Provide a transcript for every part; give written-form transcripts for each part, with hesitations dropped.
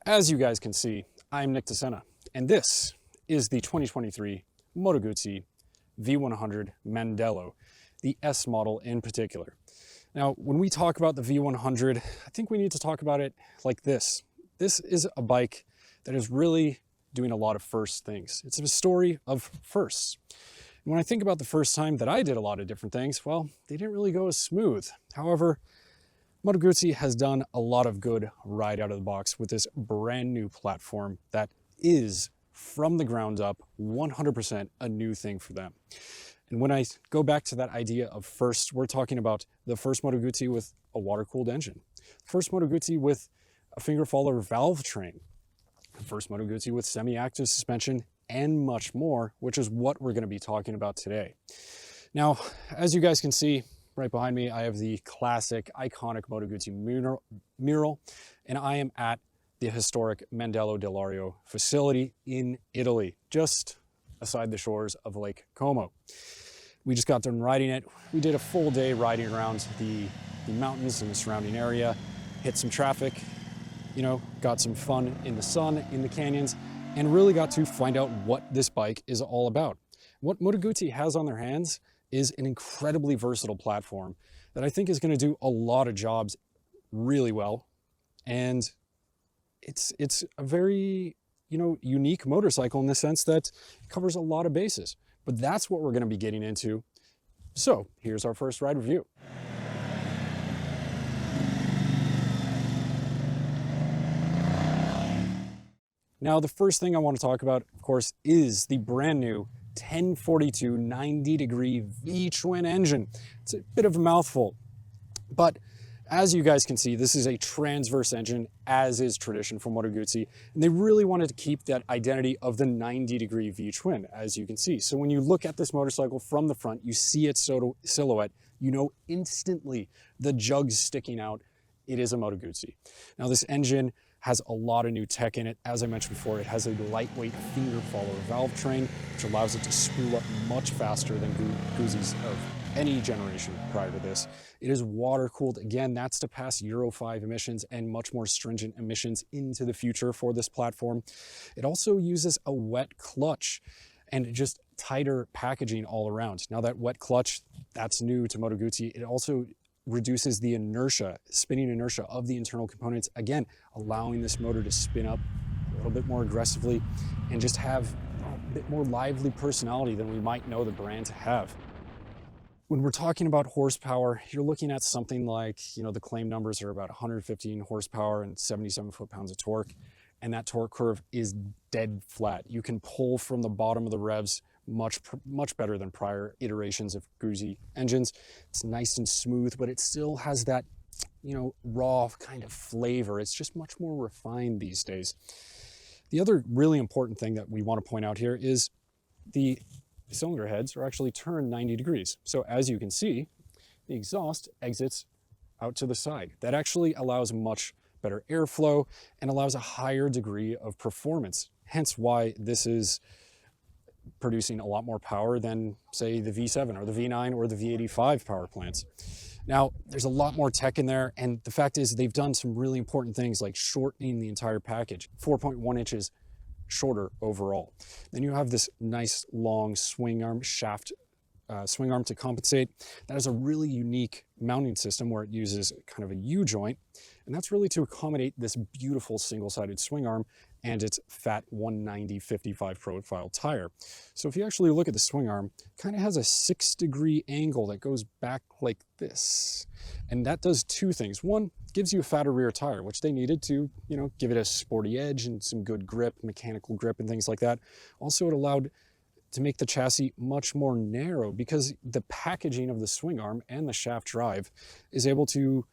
As you guys can see, I'm Nick DeSena, and this is the 2023 Moto Guzzi V100 Mandello, the S model in particular. Now, when we talk about the V100, I think we need to talk about it like this. This is a bike that is really doing a lot of first things. It's a story of firsts. And when I think about the first time that I did a lot of different things, well, they didn't really go as smooth. However, Moto Guzzi has done a lot of good right out of the box with this brand new platform that is, from the ground up, 100% a new thing for them. And when I go back to that idea of first, we're talking about the first Moto Guzzi with a water-cooled engine, first Moto Guzzi with a finger follower valve train, first Moto Guzzi with semi-active suspension, and much more, which is what we're going to be talking about today. Now, as you guys can see, right behind me, I have the classic, iconic Moto Guzzi mural, and I am at the historic Mandello dell'Ario facility in Italy, just aside the shores of Lake Como. We just got done riding it. We did a full day riding around the mountains and the surrounding area, hit some traffic, got some fun in the sun, in the canyons, and really got to find out what this bike is all about. What Moto Guzzi has on their hands is an incredibly versatile platform that I think is going to do a lot of jobs really well. And it's a very, unique motorcycle in the sense that it covers a lot of bases. But that's what we're going to be getting into. So here's our first ride review. Now, the first thing I want to talk about, of course, is the brand new 1042 90-degree V-twin engine. It's a bit of a mouthful, but as you guys can see, this is a transverse engine, as is tradition for Moto Guzzi, and they really wanted to keep that identity of the 90-degree V-twin, as you can see. So when you look at this motorcycle from the front, you see its silhouette, you know instantly the jugs sticking out. It is a Moto Guzzi. Now, this engine has a lot of new tech in it. As I mentioned before, it has a lightweight finger follower valve train, which allows it to spool up much faster than Guzzi's of any generation prior to this. It is water cooled. Again, that's to pass Euro 5 emissions and much more stringent emissions into the future for this platform. It also uses a wet clutch and just tighter packaging all around. Now, that wet clutch, that's new to Moto Guzzi. It also reduces the inertia, spinning inertia of the internal components, again, allowing this motor to spin up a little bit more aggressively and just have a bit more lively personality than we might know the brand to have. When we're talking about horsepower, you're looking at something like, the claim numbers are about 115 horsepower and 77 foot-pounds of torque, and that torque curve is dead flat. You can pull from the bottom of the revs much better than prior iterations of Guzzi engines. It's nice and smooth, but it still has that, raw kind of flavor. It's just much more refined these days. The other really important thing that we want to point out here is the cylinder heads are actually turned 90 degrees. So as you can see, the exhaust exits out to the side. That actually allows much better airflow and allows a higher degree of performance. Hence why this is producing a lot more power than, say, the V7 or the V9 or the V85 power plants. Now, there's a lot more tech in there, and the fact is they've done some really important things like shortening the entire package, 4.1 inches shorter overall. Then you have this nice long swing arm shaft, swing arm to compensate. That is a really unique mounting system where it uses kind of a U-joint, and that's really to accommodate this beautiful single-sided swing arm and its fat 190 55 profile tire. So if you actually look at the swing arm, it kind of has a 6-degree angle that goes back like this. And that does two things. One, gives you a fatter rear tire, which they needed to, give it a sporty edge and some good grip, mechanical grip and things like that. Also, it allowed to make the chassis much more narrow because the packaging of the swing arm and the shaft drive is able to,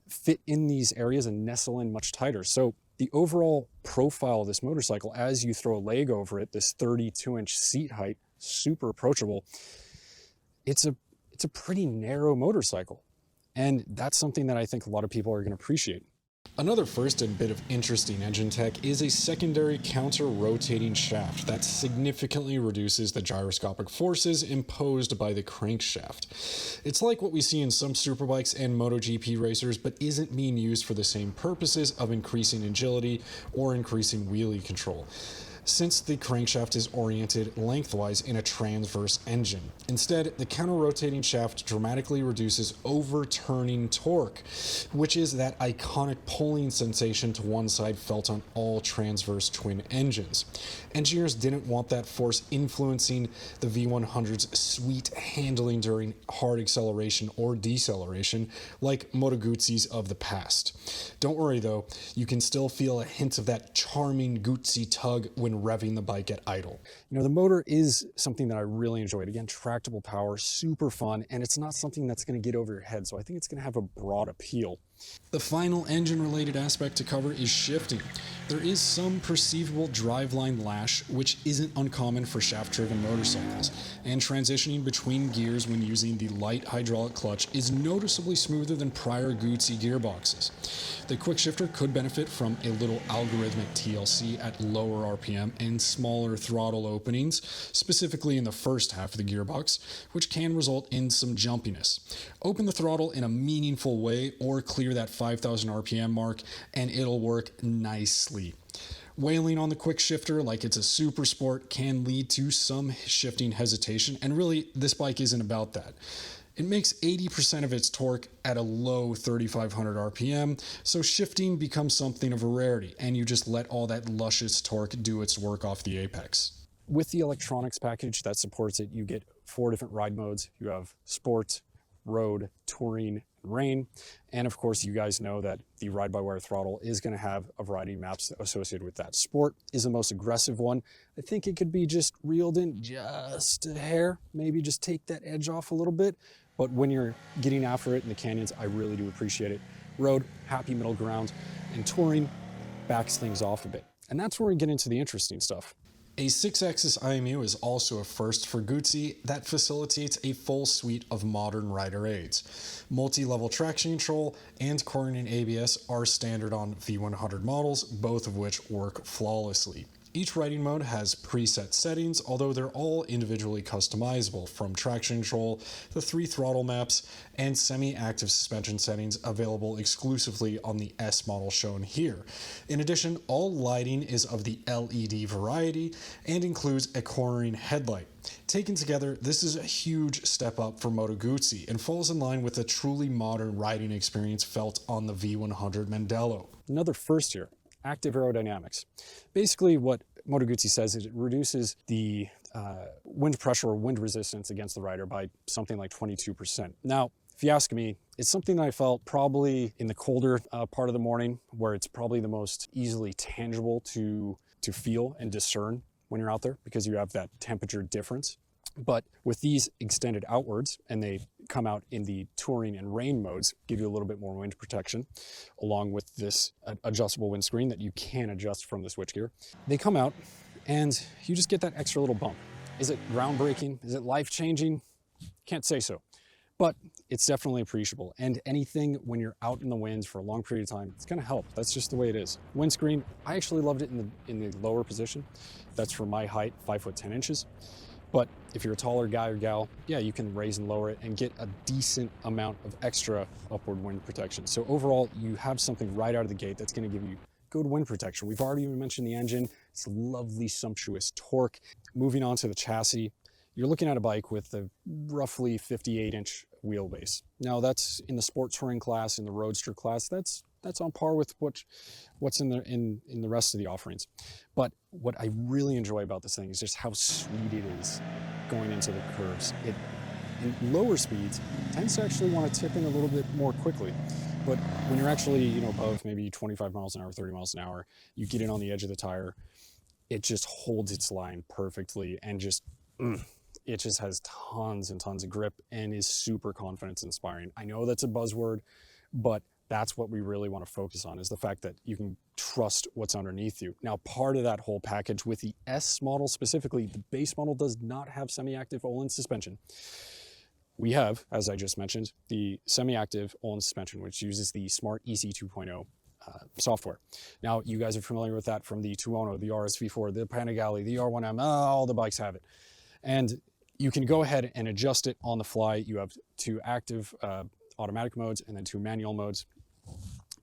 fit in these areas and nestle in much tighter. So the overall profile of this motorcycle, as you throw a leg over it, this 32-inch seat height, super approachable, it's a pretty narrow motorcycle. And that's something that I think a lot of people are going to appreciate. Another first and bit of interesting engine tech is a secondary counter-rotating shaft that significantly reduces the gyroscopic forces imposed by the crankshaft. It's like what we see in some superbikes and MotoGP racers, but isn't being used for the same purposes of increasing agility or increasing wheelie control, since the crankshaft is oriented lengthwise in a transverse engine. Instead, the counter-rotating shaft dramatically reduces overturning torque, which is that iconic pulling sensation to one side felt on all transverse twin engines. Engineers didn't want that force influencing the V100's sweet handling during hard acceleration or deceleration, like Moto Guzzi's of the past. Don't worry though, you can still feel a hint of that charming Guzzi tug when revving the bike at idle. You know, the motor is something that I really enjoyed. Again, tractable power, super fun, and it's not something that's going to get over your head, so I think it's going to have a broad appeal. The final engine-related aspect to cover is shifting. There is some perceivable driveline lash, which isn't uncommon for shaft-driven motorcycles, and transitioning between gears when using the light hydraulic clutch is noticeably smoother than prior Guzzi gearboxes. The quickshifter could benefit from a little algorithmic TLC at lower RPM and smaller throttle openings, specifically in the first half of the gearbox, which can result in some jumpiness. Open the throttle in a meaningful way or clear that 5,000 RPM mark and it'll work nicely. Wailing on the quick shifter like it's a super sport can lead to some shifting hesitation, and really this bike isn't about that. It makes 80% of its torque at a low 3,500 RPM, so shifting becomes something of a rarity, and you just let all that luscious torque do its work off the apex. With the electronics package that supports it, you get 4 different ride modes. You have Sport, Road, Touring, and Rain. And of course, you guys know that the ride-by-wire throttle is going to have a variety of maps associated with that. Sport is the most aggressive one. I think it could be just reeled in just a hair, maybe just take that edge off a little bit. But when you're getting after it in the canyons, I really do appreciate it. Road, happy middle ground, and Touring backs things off a bit. And that's where we get into the interesting stuff. A 6-axis IMU is also a first for Guzzi that facilitates a full suite of modern rider aids. Multi-level traction control and coordinating ABS are standard on V100 models, both of which work flawlessly. Each riding mode has preset settings, although they're all individually customizable, from traction control, the 3 throttle maps, and semi-active suspension settings available exclusively on the S model shown here. In addition, all lighting is of the LED variety and includes a cornering headlight. Taken together, this is a huge step up for Moto Guzzi and falls in line with the truly modern riding experience felt on the V100 Mandello. Another first here. Active aerodynamics. Basically what Moto Guzzi says is it reduces the wind pressure or wind resistance against the rider by something like 22%. Now, if you ask me, it's something that I felt probably in the colder part of the morning, where it's probably the most easily tangible to feel and discern when you're out there, because you have that temperature difference. But with these extended outwards, and they come out in the Touring and Rain modes, give you a little bit more wind protection, along with this adjustable windscreen that you can adjust from the switchgear. They come out and you just get that extra little bump. Is it groundbreaking? Is it life-changing? Can't say so, but it's definitely appreciable. And anything when you're out in the winds for a long period of time, it's gonna help. That's just the way it is. Windscreen, I actually loved it in the lower position. That's for my height, 5 foot 10 inches. But if you're a taller guy or gal, yeah, you can raise and lower it and get a decent amount of extra upward wind protection. So overall, you have something right out of the gate that's going to give you good wind protection. We've already mentioned the engine. It's lovely, sumptuous torque. Moving on to the chassis, you're looking at a bike with a roughly 58-inch wheelbase. Now that's in the sport touring class, in the roadster class, that's on par with what's in the rest of the offerings. But what I really enjoy about this thing is just how sweet it is going into the curves. It, in lower speeds, tends to actually want to tip in a little bit more quickly. But when you're actually, you know, above maybe 25 miles an hour, 30 miles an hour, you get in on the edge of the tire, it just holds its line perfectly and just, it just has tons and tons of grip and is super confidence inspiring. I know that's a buzzword, but that's what we really want to focus on, is the fact that you can trust what's underneath you. Now, part of that whole package with the S model specifically, the base model does not have semi-active Öhlins suspension. We have, as I just mentioned, the semi-active Öhlins suspension, which uses the Smart EC 2.0 software. Now, you guys are familiar with that from the Tuono, the RSV4, the Panigale, the R1M, all the bikes have it. And you can go ahead and adjust it on the fly. You have 2 active automatic modes and then 2 manual modes.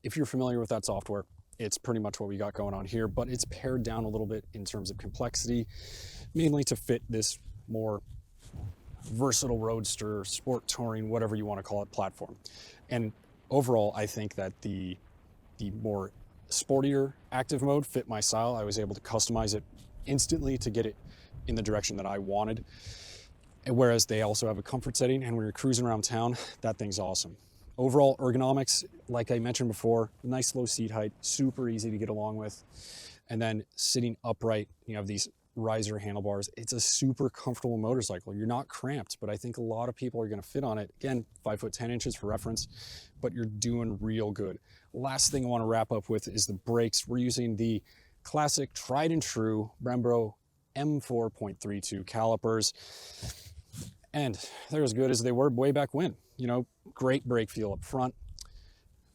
If you're familiar with that software, it's pretty much what we got going on here, but it's pared down a little bit in terms of complexity, mainly to fit this more versatile roadster, sport touring, whatever you want to call it, platform. And overall, I think that the more sportier active mode fit my style. I was able to customize it instantly to get it in the direction that I wanted. Whereas they also have a comfort setting, and when you're cruising around town, that thing's awesome. Overall ergonomics, like I mentioned before, nice low seat height, super easy to get along with. And then sitting upright, you have these riser handlebars. It's a super comfortable motorcycle. You're not cramped, but I think a lot of people are going to fit on it. Again, 5 foot 10 inches for reference, but you're doing real good. Last thing I want to wrap up with is the brakes. We're using the classic tried and true Brembo M4.32 calipers, and they're as good as they were way back when. You know, great brake feel up front,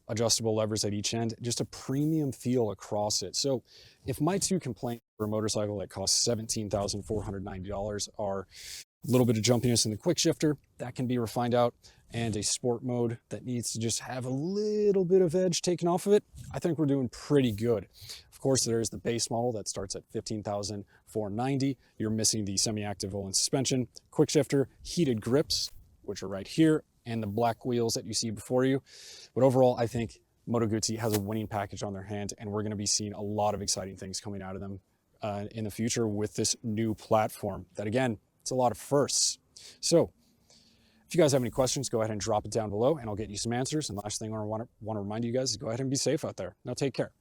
adjustable levers at each end, just a premium feel across it. So if my 2 complaints for a motorcycle that costs $17,490 are a little bit of jumpiness in the quickshifter, that can be refined out, and a sport mode that needs to just have a little bit of edge taken off of it, I think we're doing pretty good. Of course, there's the base model that starts at $15,490. You're missing the semi-active Öhlins suspension, quickshifter, heated grips, which are right here, and the black wheels that you see before you. But overall, I think Moto Guzzi has a winning package on their hand, and we're going to be seeing a lot of exciting things coming out of them in the future with this new platform that, again, it's a lot of firsts. So if you guys have any questions, go ahead and drop it down below and I'll get you some answers. And the last thing I want to remind you guys is go ahead and be safe out there. Now take care.